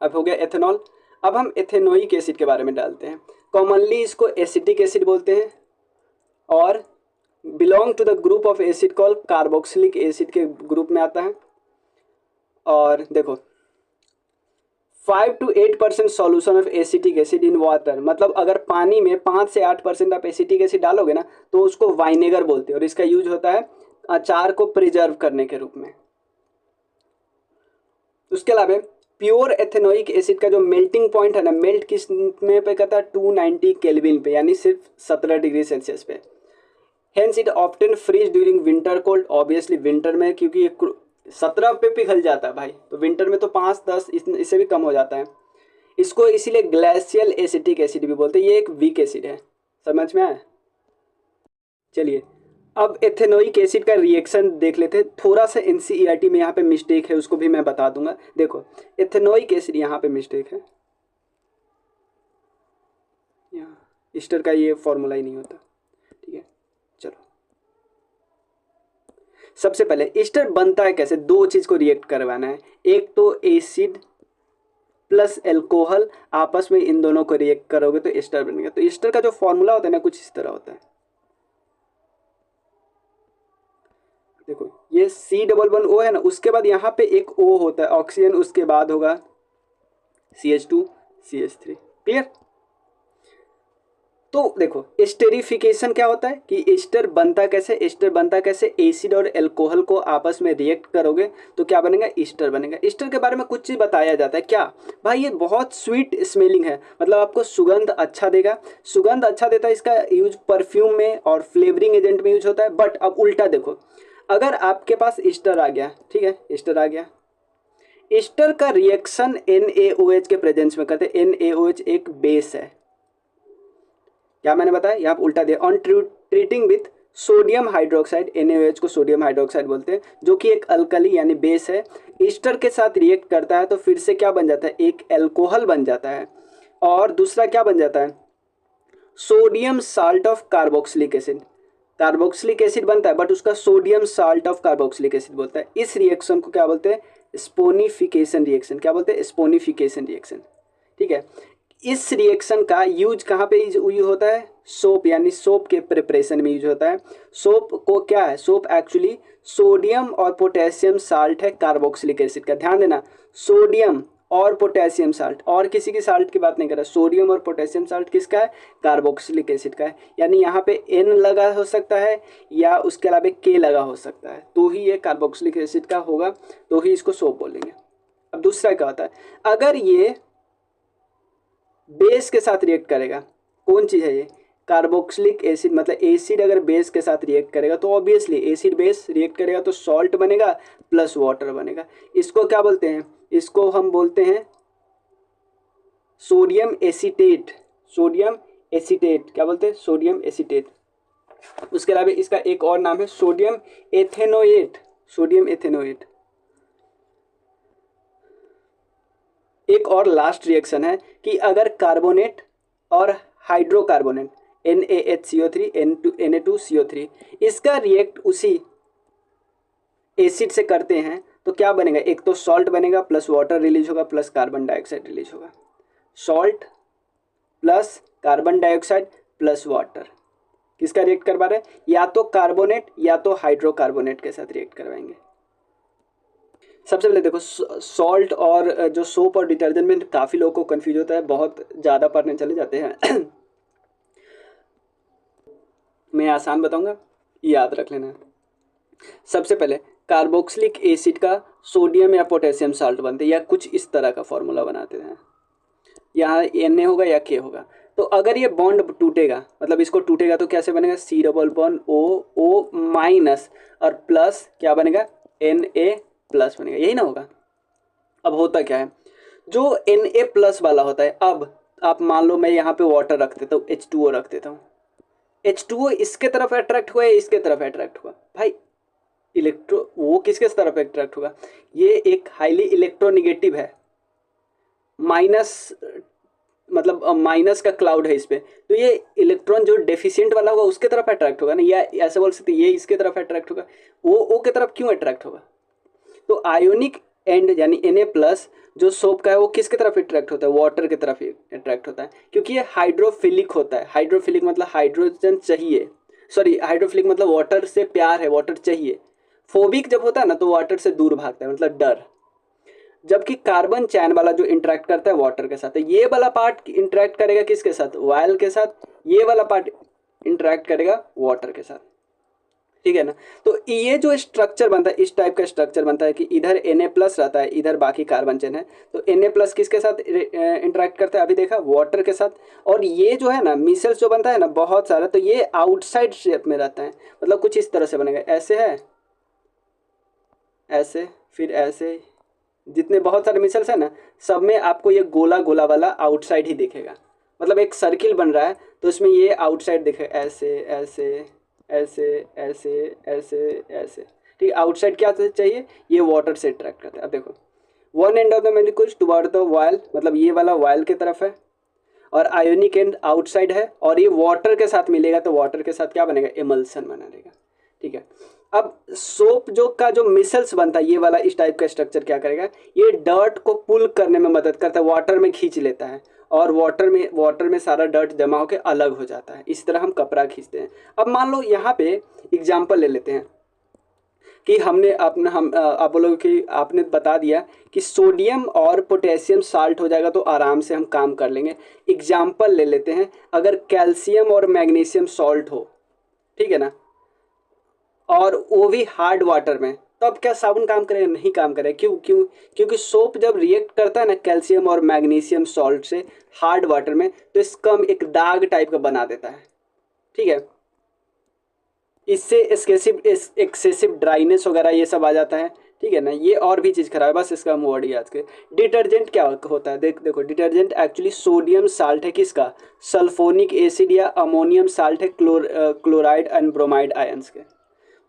अब हो गया एथेनॉल। अब हम एथेनोइक एसिड के बारे में डालते हैं। कॉमनली इसको एसिटिक एसिड बोलते हैं और belong to the group of acid call carboxylic acid के ग्रुप में आता है। और देखो 5 to 8% solution of acetic acid in water, मतलब अगर पानी में 5 से 8% आप एसिटिक एसिड डालोगे ना तो उसको वाइनेगर बोलते हैं, और इसका यूज होता है अचार को प्रिजर्व करने के रूप में। उसके अलावा प्योर एथेनोइक एसिड का जो मेल्टिंग पॉइंट है ना, मेल्ट किस में पे करता है, 290 केल्विन पे, यानी सिर्फ 17 डिग्री सेल्सियस पे। Hence it often freeze during winter cold, obviously winter में क्योंकि 17 पे पिघल जाता है भाई, तो विंटर में तो 5-10 इससे भी कम हो जाता है। इसको इसीलिए ग्लेशियल एसिटिक एसिड भी बोलते हैं। ये एक वीक एसिड है, समझ में आया। चलिए अब एथेनोइक एसिड का रिएक्शन देख लेते हैं। थोड़ा सा NCERT में यहाँ पे मिस्टेक है, उसको भी मैं बता दूंगा। देखो एथेनोइक एसिड यहाँ पे मिस्टेक है, यहाँ ईस्टर का ये फॉर्मूला ही नहीं होता, ठीक है। चलो सबसे पहले ईस्टर बनता है कैसे, 2 चीज़ को रिएक्ट करवाना है, एक तो एसिड प्लस एल्कोहल आपस में इन दोनों को रिएक्ट करोगे तो एस्टर बनेगा। तो एस्टर का जो फॉर्मूला होता है ना कुछ इस तरह होता है, देखो ये C++O है ना, उसके बाद यहाँ पे एक O होता है ऑक्सीजन, उसके बाद होगा CH2 CH3। क्लियर? तो देखो एस्टेरिफिकेशन क्या होता है कि एस्टर बनता कैसे, एस्टर बनता कैसे, एसिड और एल्कोहल को आपस में रिएक्ट करोगे तो क्या बनेगा, एस्टर बनेगा। एस्टर के बारे में कुछ चीज़ बताया जाता है क्या भाई, ये बहुत स्वीट स्मेलिंग है, मतलब आपको सुगंध अच्छा देगा, सुगंध अच्छा देता है। इसका यूज परफ्यूम में और फ्लेवरिंग एजेंट में यूज होता है। बट अब उल्टा देखो, अगर आपके पास एस्टर आ गया, ठीक है एस्टर आ गया, एस्टर का रिएक्शन NaOH के प्रेजेंस में करते हैं। NaOH एक बेस है, क्या मैंने बताया यहाँ पे उल्टा दिया। On treating with sodium hydroxide, NaOH को सोडियम हाइड्रोक्साइड बोलते हैं, जो कि एक अल्कली यानी बेस है, ईस्टर के साथ रिएक्ट करता है तो फिर से क्या बन जाता है, एक एल्कोहल बन जाता है, और दूसरा क्या बन जाता है, sodium salt of carboxylic acid. Carboxylic acid बनता है बट उसका sodium salt of carboxylic acid बोलता है। इस रिएक्शन को क्या बोलते हैं, स्पोनिफिकेशन रिएक्शन। क्या बोलते हैं, स्पोनिफिकेशन रिएक्शन। ठीक है, इस रिएक्शन का यूज कहाँ पे यूज होता है, सोप यानी सोप के प्रिपरेशन में यूज होता है। सोप को क्या है, सोप एक्चुअली सोडियम और पोटेशियम साल्ट है कार्बोक्सिलिक एसिड का। ध्यान देना, सोडियम और पोटेशियम साल्ट, और किसी की साल्ट की बात नहीं कर रहा, सोडियम और पोटेशियम साल्ट किसका है, कार्बोक्सिलिक एसिड का है। यानी यहाँ पे N लगा हो सकता है या उसके अलावा K लगा हो सकता है, तो ही ये कार्बोक्सिलिक एसिड का होगा, तो ही इसको सोप बोलेंगे। अब दूसरा क्या होता है, अगर ये बेस के साथ रिएक्ट करेगा, कौन चीज़ है ये, कार्बोक्सिलिक एसिड, मतलब एसिड अगर बेस के साथ रिएक्ट करेगा तो ऑब्वियसली एसिड बेस रिएक्ट करेगा तो सॉल्ट बनेगा प्लस वाटर बनेगा। इसको क्या बोलते हैं, इसको हम बोलते हैं सोडियम एसीटेट। सोडियम एसीटेट क्या बोलते हैं, सोडियम एसीटेट। उसके अलावा इसका एक और नाम है सोडियम एथेनोएट। Sodium ethanoate. एक और लास्ट रिएक्शन है कि अगर कार्बोनेट और हाइड्रोकार्बोनेट NaHCO3 Na2CO3 इसका रिएक्ट उसी एसिड से करते हैं तो क्या बनेगा, एक तो सॉल्ट बनेगा प्लस वाटर रिलीज होगा प्लस कार्बन डाइऑक्साइड रिलीज होगा। Salt plus carbon dioxide plus water किसका रिएक्ट करवा रहे हैं, या तो कार्बोनेट या तो हाइड्रोकार्बोनेट के साथ रिएक्ट करवाएंगे। सबसे पहले देखो सॉल्ट और जो सोप और डिटर्जेंट में काफ़ी लोगों को कंफ्यूज होता है, बहुत ज़्यादा पढ़ने चले जाते हैं मैं आसान बताऊंगा, याद रख लेना। सबसे पहले कार्बोक्सिलिक एसिड का सोडियम या पोटेशियम साल्ट बनते हैं, या कुछ इस तरह का फॉर्मूला बनाते हैं, यहाँ Na होगा या K होगा। तो अगर ये बॉन्ड टूटेगा, मतलब इसको टूटेगा तो कैसे बनेगा, C++O माइनस और प्लस क्या बनेगा, Na प्लस बनेगा, यही ना होगा। अब होता क्या है, जो Na प्लस वाला होता है, अब आप मान लो मैं यहाँ पे वाटर रख देता हूँ, H2O रख देता हूँ, H2O इसके तरफ अट्रैक्ट हुआ या इसके तरफ अट्रैक्ट हुआ, भाई वो किसके तरफ अट्रैक्ट होगा, ये एक हाईली इलेक्ट्रोनिगेटिव है, माइनस मतलब माइनस का क्लाउड है इस पे, तो ये इलेक्ट्रॉन जो डेफिशिएंट वाला होगा उसके तरफ अट्रैक्ट होगा ना, या ऐसे बोल सकते ये इसके तरफ अट्रैक्ट होगा। वो के तरफ क्यों अट्रैक्ट होगा, तो आयोनिक एंड यानी Na प्लस जो सोप का है वो किसके तरफ अट्रैक्ट होता है, वाटर की तरफ अट्रैक्ट होता है, क्योंकि ये हाइड्रोफिलिक होता है। हाइड्रोफिलिक मतलब हाइड्रोजन चाहिए, सॉरी हाइड्रोफिलिक मतलब वाटर से प्यार है, वाटर चाहिए। फोबिक जब होता है ना तो वाटर से दूर भागता है, मतलब डर। जबकि कार्बन चैन वाला जो इंटरेक्ट करता है वाटर के साथ, ये वाला पार्ट इंटरेक्ट करेगा किसके साथ, वायल के साथ, ये वाला पार्ट इंटरेक्ट करेगा वाटर के साथ, ठीक है ना। तो ये जो स्ट्रक्चर बनता है, इस टाइप का स्ट्रक्चर बनता है कि इधर Na प्लस रहता है, इधर बाकी कार्बन चेन है, तो Na प्लस किसके साथ इंटरेक्ट करता है, अभी देखा वाटर के साथ। और ये जो है ना मिसल्स जो बनता है ना बहुत सारा, तो ये आउटसाइड शेप में रहता है, मतलब कुछ इस तरह से बनेगा, ऐसे है, ऐसे, फिर ऐसे, जितने बहुत सारे मिसल्स है ना सब में आपको ये गोला गोला वाला आउटसाइड ही दिखेगा, मतलब एक सर्किल बन रहा है तो इसमें ये आउटसाइड दिखेगा, ऐसे ऐसे ऐसे ऐसे ऐसे ऐसे, ठीक है। आउटसाइड क्या चाहिए, ये वाटर से अट्रैक्ट करता है। अब देखो one end of the molecules toward the vial, मतलब ये वाला वायल की तरफ है, और आयोनिक एंड आउटसाइड है, और ये वाटर के साथ मिलेगा तो वाटर के साथ क्या बनेगा, एमल्सन बना देगा, ठीक है। अब सोप जो का जो मिसल्स बनता है, ये वाला इस टाइप का स्ट्रक्चर क्या करेगा, ये डर्ट को पुल करने में मदद करता है, वाटर में खींच लेता है और वाटर में सारा डर्ट जमा होकर अलग हो जाता है। इस तरह हम कपड़ा खींचते हैं। अब मान लो यहाँ पे एग्जाम्पल ले लेते हैं कि हमने अपना आप बोलोगे कि आपने बता दिया कि सोडियम और पोटेशियम साल्ट हो जाएगा तो आराम से हम काम कर लेंगे। एग्जाम्पल ले लेते हैं, अगर कैल्शियम और मैग्नीशियम सॉल्ट हो, ठीक है ना, और वो भी हार्ड वाटर में, तो अब क्या साबुन काम करेगा? नहीं काम करेगा। क्यों क्यों क्योंकि सोप जब रिएक्ट करता है ना कैल्शियम और मैग्नीशियम सॉल्ट से हार्ड वाटर में, तो इसका एक दाग टाइप का बना देता है, ठीक है। इससे एक्सेसिव ड्राइनेस वगैरह ये सब आ जाता है, ठीक है ना। ये और भी चीज़ खराब है, बस इसका हम वर्ड याद करें। डिटर्जेंट क्या होता है? देखो डिटर्जेंट एक्चुअली सोडियम साल्ट है किसका? सल्फोनिक एसिड या अमोनियम साल्ट है क्लोराइड एंड ब्रोमाइड आयंस के।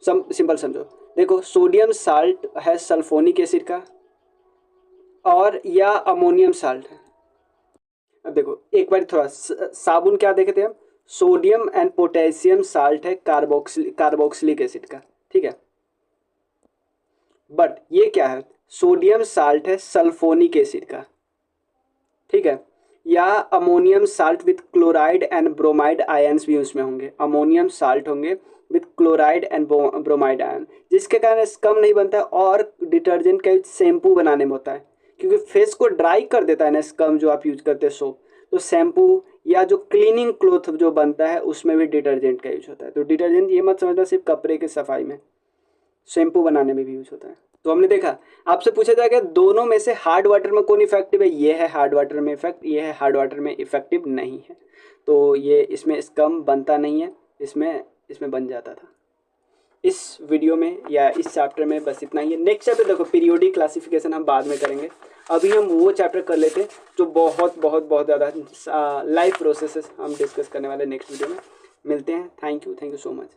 सिंपल समझो, देखो सोडियम साल्ट है सल्फोनिक एसिड का और या अमोनियम साल्ट है। अब देखो एक बार थोड़ा साबुन क्या देखे थे हम? सोडियम एंड पोटेशियम साल्ट है कार्बोक्सिलिक एसिड का, ठीक है। बट ये क्या है? सोडियम साल्ट है सल्फोनिक एसिड का, ठीक है। या ammonium salt with chloride and bromide ions भी उसमें होंगे, अमोनियम साल्ट होंगे with chloride and bromide ion, जिसके कारण स्कम नहीं बनता है और डिटर्जेंट का यूज शैम्पू बनाने में होता है, क्योंकि फेस को ड्राई कर देता है ना स्कम जो आप यूज करते हैं सोप, तो शैम्पू या जो क्लीनिंग क्लोथ जो बनता है उसमें भी डिटर्जेंट का यूज होता है। तो डिटर्जेंट ये मत समझना सिर्फ कपड़े की सफाई में, शैम्पू बनाने में भी यूज होता है। तो हमने देखा, आपसे पूछा जाएगा दोनों में से हार्ड वाटर में कौन इफेक्टिव है? ये है हार्ड वाटर में इफेक्ट, ये है हार्ड वाटर में इफेक्टिव नहीं है। तो ये इसमें स्कम बनता नहीं है, इसमें बन जाता था। इस वीडियो में या इस चैप्टर में बस इतना ही है। नेक्स्ट चैप्टर देखो पीरियोडिक क्लासिफिकेशन हम बाद में करेंगे, अभी हम वो चैप्टर कर लेते हैं जो बहुत बहुत बहुत ज़्यादा लाइफ प्रोसेसेस हम डिस्कस करने वाले नेक्स्ट वीडियो में। मिलते हैं। Thank you so much.